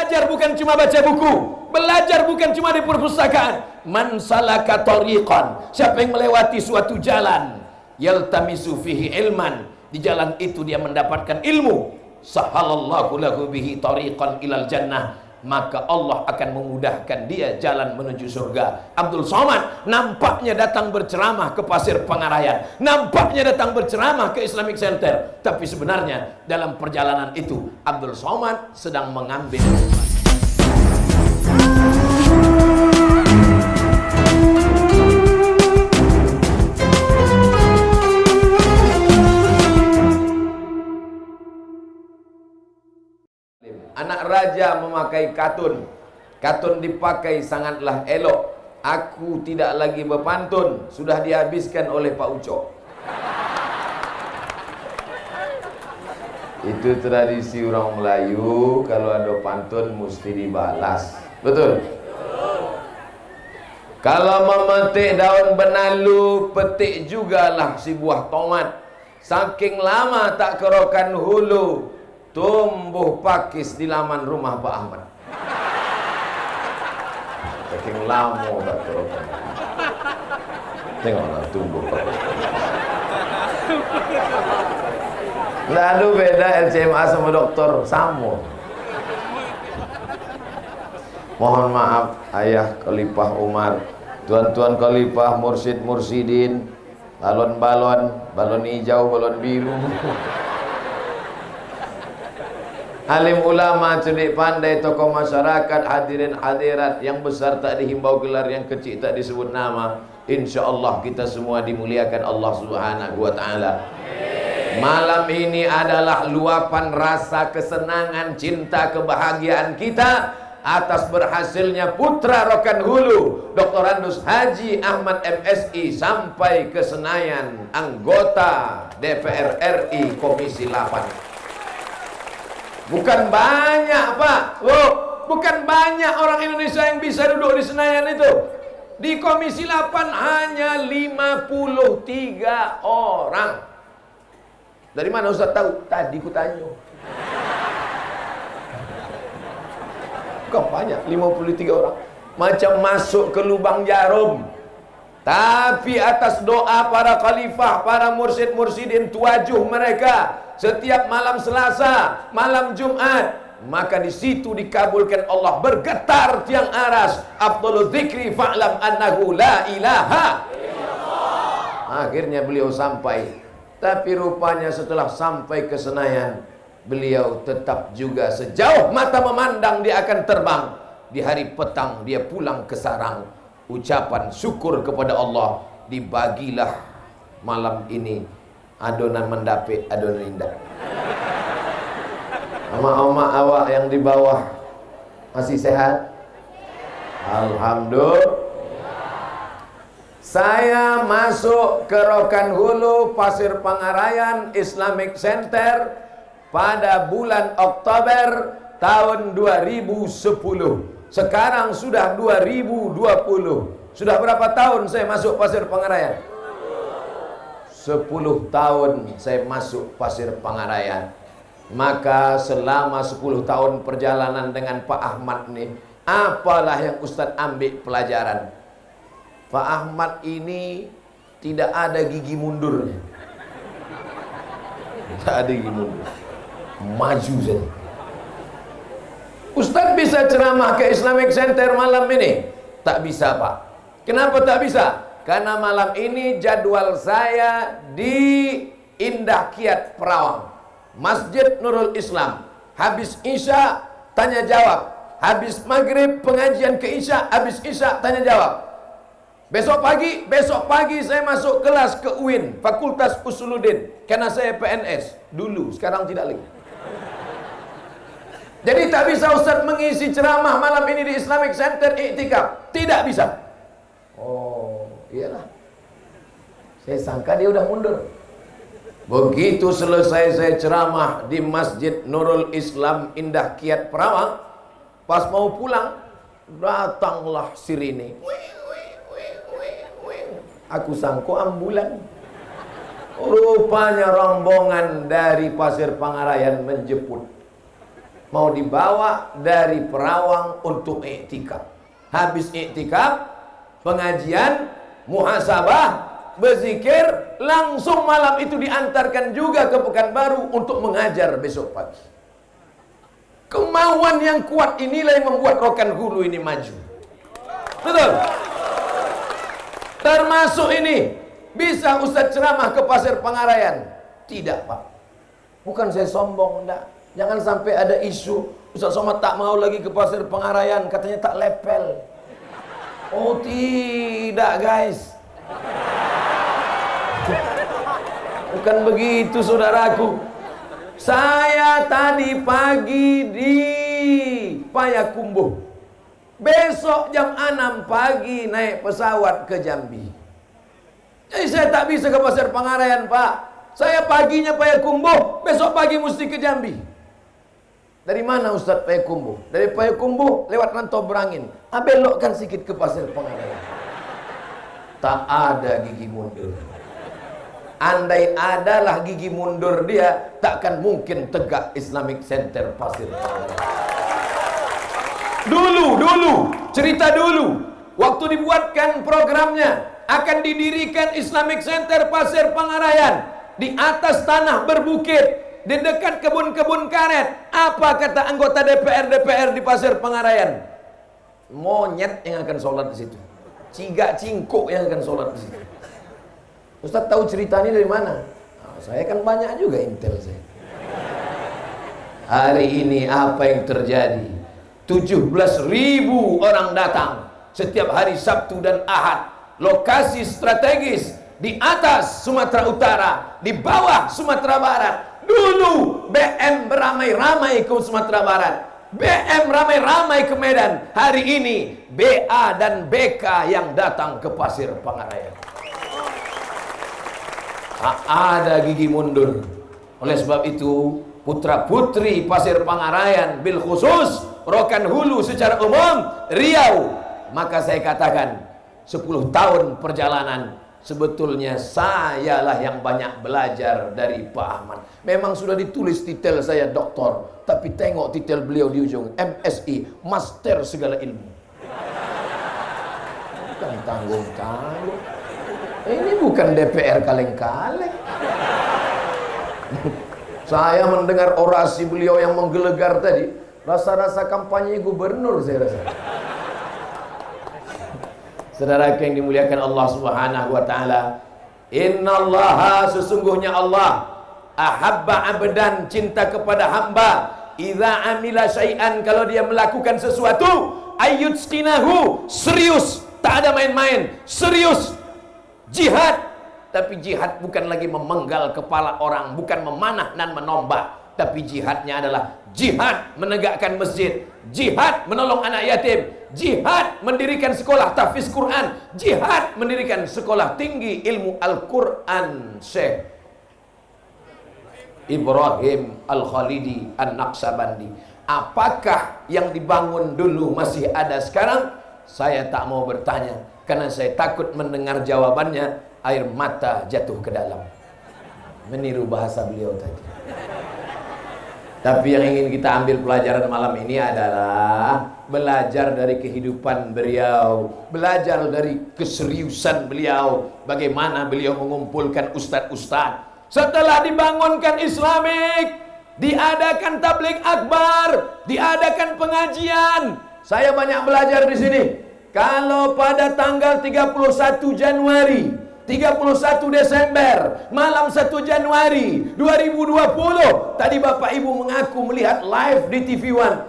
Belajar bukan cuma baca buku, belajar bukan cuma di perpustakaan. Man salaka tariqan, siapa yang melewati suatu jalan, yaltamisu fihi ilman, di jalan itu dia mendapatkan ilmu, sahalallahu lahu bihi tariqan ilal jannah, maka Allah akan memudahkan dia jalan menuju surga. Abdul Somad nampaknya datang berceramah ke Pasir Pangarayan, nampaknya datang berceramah ke Islamic Center, tapi sebenarnya dalam perjalanan itu Abdul Somad sedang mengambil anak raja memakai katun. Katun dipakai sangatlah elok. Aku tidak lagi berpantun, sudah dihabiskan oleh Pak Ucok. Itu tradisi orang Melayu, kalau ada pantun mesti dibalas. Betul? Kalau memetik daun benalu, petik jugalah si buah tomat. Saking lama tak kerokan hulu, tumbuh pakis di laman rumah Pak Ahmad. Saking lama tak kerokan. Tengoklah tumbuh pakis. Lalu beda LCMA sama dokter sama. Mohon maaf ayah Khalifah Umar, tuan-tuan Khalifah, mursyid mursyidin, balon-balon, balon hijau, balon biru. Alim ulama, cerdik pandai, tokoh masyarakat, hadirin hadirat, yang besar tak dihimbau gelar, yang kecil tak disebut nama. Insya Allah kita semua dimuliakan Allah Subhanahu wa ta'ala. Malam ini adalah luapan rasa kesenangan, cinta, kebahagiaan kita atas berhasilnya putra Rokan Hulu Dr. Andus Haji Ahmad MSI sampai ke Senayan, anggota DPR RI Komisi 8. Bukan banyak Pak, bukan banyak orang Indonesia yang bisa duduk di Senayan itu. Di Komisi 8 hanya 53 orang. Dari mana Ustaz tahu? Tadi ku tanya. Kok banyak 53 orang? Macam masuk ke lubang jarum. Tapi atas doa para khalifah, para mursyid mursyidin, tuajuh mereka setiap malam Selasa, malam Jumat, maka di situ dikabulkan Allah, bergetar tiang aras. Afdhalul dzikri fa'lam annahu la ilaha illallah. Akhirnya beliau sampai. Tapi rupanya setelah sampai ke Senayan, beliau tetap juga sejauh mata memandang dia akan terbang. Di hari petang dia pulang ke sarang. Ucapan syukur kepada Allah, dibagilah malam ini adonan mendapik, adonan indah. Oma-oma awak yang di bawah masih sehat? Alhamdulillah. Saya masuk ke Rokan Hulu Pasir Pangarayan Islamic Center pada bulan Oktober tahun 2010. Sekarang sudah 2020. Sudah berapa tahun saya masuk Pasir Pangarayan? 10 tahun saya masuk Pasir Pangarayan. Maka selama 10 tahun perjalanan dengan Pak Ahmad nih, apalah yang Ustadz ambil pelajaran? Pak Ahmad ini tidak ada gigi mundur. Tidak ada gigi mundur. Maju saja. Ustadz bisa ceramah ke Islamic Center malam ini? Tak bisa Pak. Kenapa tak bisa? Karena malam ini jadwal saya di Indah Kiat Perawang, Masjid Nurul Islam. Habis Isya tanya jawab, habis maghrib pengajian ke Isya, habis Isya tanya jawab. Besok pagi saya masuk kelas ke UIN, Fakultas Usuluddin, karena saya PNS dulu, sekarang tidak lagi. Jadi tak bisa Ustaz mengisi ceramah malam ini di Islamic Center iktikaf. Tidak bisa. Oh, iyalah. Saya sangka dia udah mundur. Begitu selesai saya ceramah di Masjid Nurul Islam Indah Kiat Perawang, pas mau pulang, datanglah sirine. Aku sangka ambulan. Rupanya rombongan dari Pasir Pangarayan menjemput. Mau dibawa dari Perawang untuk iktikaf. Habis iktikaf, pengajian, muhasabah, berzikir, langsung malam itu diantarkan juga ke Pekanbaru untuk mengajar besok pagi. Kemauan yang kuat inilah yang membuat Rokan Hulu ini maju. Betul? Termasuk ini, bisa Ustaz ceramah ke Pasir Pangarayan? Tidak, Pak. Bukan saya sombong, enggak. Jangan sampai ada isu Ustaz Somad tak mau lagi ke Pasir Pangarayan, katanya tak lepel. Oh tidak, guys. Bukan begitu, saudaraku. Saya tadi pagi di Payakumbuh. Besok jam 6 pagi naik pesawat ke Jambi. Jadi saya tak bisa ke Pasir Pangarayan, Pak. Saya paginya Payakumbuh, besok pagi mesti ke Jambi. Dari mana Ustaz Payakumbuh? Dari Payakumbuh lewat Rantau Berangin. Belokkan sedikit ke Pasir Pangarayan. Tak ada gigi mundur. Andai adalah gigi mundur dia, takkan mungkin tegak Islamic Center Pasir Pangarayan. Dulu, cerita dulu. Waktu dibuatkan programnya, akan didirikan Islamic Center Pasir Pangarayan di atas tanah berbukit, di dekat kebun-kebun karet. Apa kata anggota DPR di Pasir Pangarayan? Monyet yang akan sholat di situ. Cigak cingkuk yang akan sholat di situ. Ustaz tahu cerita ini dari mana? Nah, saya kan banyak juga intel saya. Hari ini apa yang terjadi? 17.000 orang datang setiap hari Sabtu dan Ahad. Lokasi strategis di atas Sumatera Utara, di bawah Sumatera Barat. Dulu BM beramai-ramai ke Sumatera Barat, BM ramai-ramai ke Medan. Hari ini BA dan BK yang datang ke Pasir Pangarayan. Tak ada gigi mundur. Oleh sebab itu, putra-putri Pasir Pangarayan, bil khusus Rokan Hulu secara umum, Riau, maka saya katakan 10 tahun perjalanan, sebetulnya sayalah yang banyak belajar dari Pak Ahmad. Memang sudah ditulis titel saya doktor, tapi tengok titel beliau di ujung, MSI, Master Segala Ilmu. Bukan tanggung-tanggung. Ini bukan DPR kaleng-kaleng. Saya mendengar orasi beliau yang menggelegar tadi, rasa-rasa kampanye gubernur saya rasa. Saudara yang dimuliakan Allah Subhanahu wa taala, innallaha, sesungguhnya Allah, ahabba abdan, cinta kepada hamba, idza amila syai'an, kalau dia melakukan sesuatu, ayyutsqinahu, serius, tak ada main-main, serius. Jihad, tapi jihad bukan lagi memenggal kepala orang, bukan memanah dan menombak, tapi jihadnya adalah jihad menegakkan masjid, jihad menolong anak yatim, jihad mendirikan sekolah tahfiz Quran, jihad mendirikan sekolah tinggi ilmu Al-Quran. Syekh Ibrahim Al-Khalidi An-Naqsabandi. Apakah yang dibangun dulu masih ada sekarang? Saya tak mau bertanya, karena saya takut mendengar jawabannya, air mata jatuh ke dalam. Meniru bahasa beliau tadi. Tapi yang ingin kita ambil pelajaran malam ini adalah belajar dari kehidupan beliau, belajar dari keseriusan beliau, bagaimana beliau mengumpulkan ustadz-ustadz. Setelah dibangunkan Islamik, diadakan tabligh akbar, diadakan pengajian. Saya banyak belajar di sini. Kalau pada tanggal 31 Januari, 31 Desember, malam 1 Januari 2020, tadi Bapak Ibu mengaku melihat live di TV One.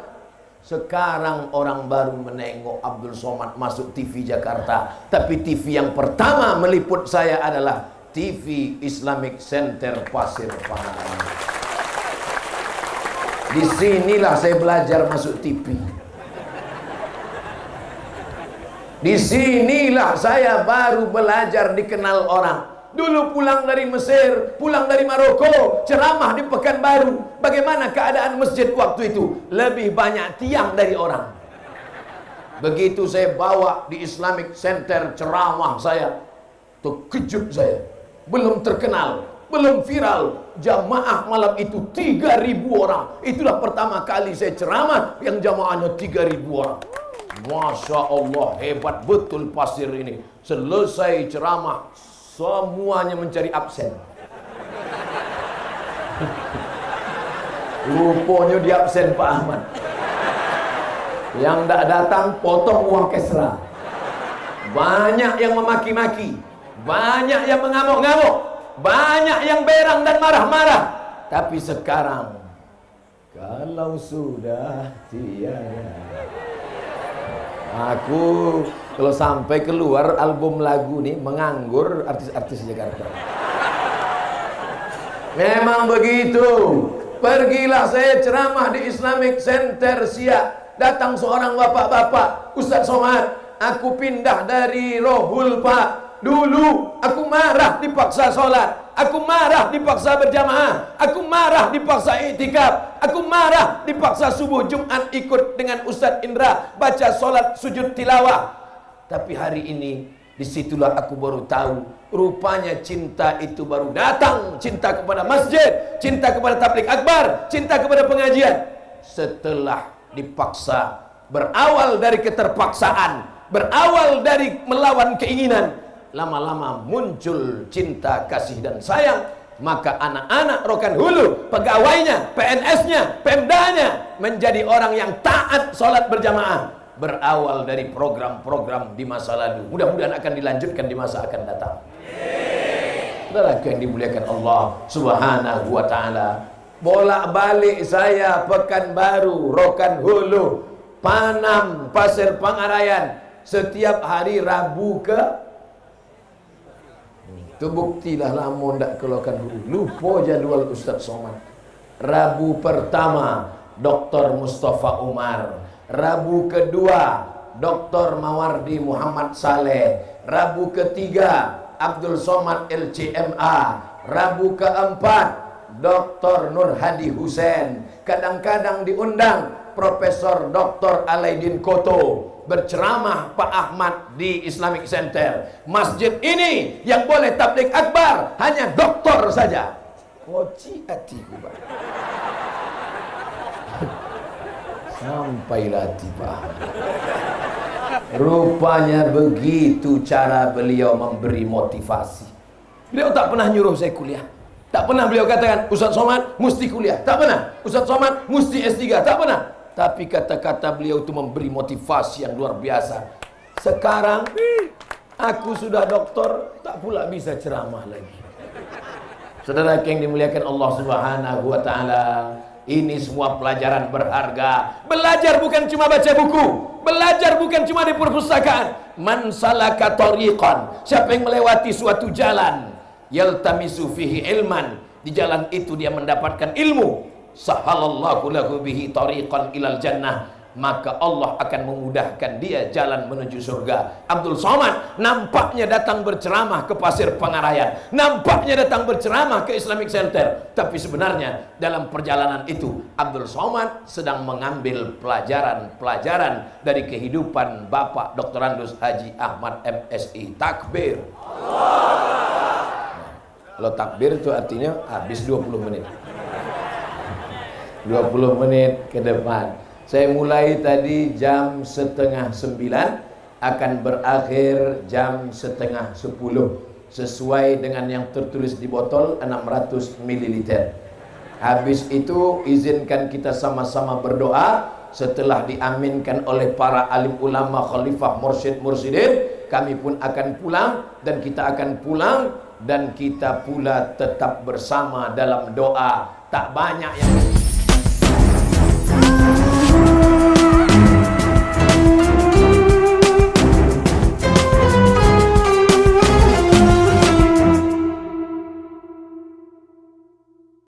Sekarang orang baru menengok Abdul Somad masuk TV Jakarta. Tapi TV yang pertama meliput saya adalah TV Islamic Center Pasir Pangarayan. Disinilah saya belajar masuk TV. Disinilah saya baru belajar dikenal orang. Dulu pulang dari Mesir, pulang dari Maroko, ceramah di Pekanbaru. Bagaimana keadaan masjid waktu itu? Lebih banyak tiang dari orang. Begitu saya bawa di Islamic Center ceramah saya, terkejut saya. Belum terkenal, belum viral. Jamaah malam itu 3.000 orang. Itulah pertama kali saya ceramah yang jamaahnya 3.000 orang. Masya Allah, hebat betul Pasir ini. Selesai ceramah, semuanya mencari absen. Rupanya di absen Pak Ahmad. Yang tidak datang potong uang kesra. Banyak yang memaki-maki, banyak yang mengamuk-ngamuk, banyak yang berang dan marah-marah. Tapi sekarang, kalau sudah tiada, aku kalau sampai keluar album lagu nih, menganggur artis-artis Jakarta. Memang begitu. Pergilah saya ceramah di Islamic Center Siak. Datang seorang bapak-bapak, Ustaz Somad, aku pindah dari Rohul Pak. Dulu aku marah dipaksa sholat, aku marah dipaksa berjamaah, aku marah dipaksa iktikaf, aku marah dipaksa subuh Jumat ikut dengan Ustaz Indra baca sholat sujud tilawah. Tapi hari ini disitulah aku baru tahu, rupanya cinta itu baru datang. Cinta kepada masjid, cinta kepada tabligh akbar, cinta kepada pengajian setelah dipaksa. Berawal dari keterpaksaan, berawal dari melawan keinginan, lama-lama muncul cinta, kasih dan sayang. Maka anak-anak Rokan Hulu, pegawainya, PNS-nya, Pemdanya menjadi orang yang taat sholat berjamaah. Berawal dari program-program di masa lalu, mudah-mudahan akan dilanjutkan di masa akan datang. Saudara yang dimuliakan Allah Subhanahu wa ta'ala, bolak-balik saya Pekanbaru, Rokan Hulu, Panam, Pasir Pangarayan, setiap hari Rabu ke itu buktilah lamun ndak ke Rokan Hulu. Lupa jadwal Ustaz Somad. Rabu pertama Dr. Mustafa Umar, Rabu kedua Dr. Mawardi Muhammad Saleh, Rabu ketiga Abdul Somad LCMA, Rabu keempat Dr. Nur Hadi Hussein, kadang-kadang diundang Profesor Dr. Alaidin Koto berceramah Pak Ahmad di Islamic Center. Masjid ini yang boleh tabligh akbar hanya doktor saja. Koci hatiku Pak. Sampailah tiba. Rupanya begitu cara beliau memberi motivasi. Beliau tak pernah nyuruh saya kuliah. Tak pernah beliau katakan, Ustaz Somad mesti kuliah. Tak pernah. Ustaz Somad mesti S3. Tak pernah. Tapi kata-kata beliau itu memberi motivasi yang luar biasa. Sekarang aku sudah doktor, tak pula bisa ceramah lagi. Saudara yang dimuliakan Allah Subhanahu wa ta'ala, ini semua pelajaran berharga. Belajar bukan cuma baca buku, belajar bukan cuma di perpustakaan. Man salaka tariqan, siapa yang melewati suatu jalan, yaltamisu fihi ilman, di jalan itu dia mendapatkan ilmu, sahalallahu lahu bihi tariqan ilal jannah, maka Allah akan memudahkan dia jalan menuju surga. Abdul Somad nampaknya datang berceramah ke Pasir Pangarayan, nampaknya datang berceramah ke Islamic Center, tapi sebenarnya dalam perjalanan itu Abdul Somad sedang mengambil pelajaran-pelajaran dari kehidupan Bapak Dr. Andus Haji Ahmad MSI. Takbir. Kalau takbir itu artinya habis 20 menit. 20 menit ke depan. Saya mulai tadi jam 8:30, akan berakhir jam 9:30. Sesuai dengan yang tertulis di botol 600 ml. Habis itu izinkan kita sama-sama berdoa. Setelah diaminkan oleh para alim ulama, khalifah, mursyid-mursyidin, kami pun akan pulang, dan kita akan pulang, dan kita pula tetap bersama dalam doa. Tak banyak yang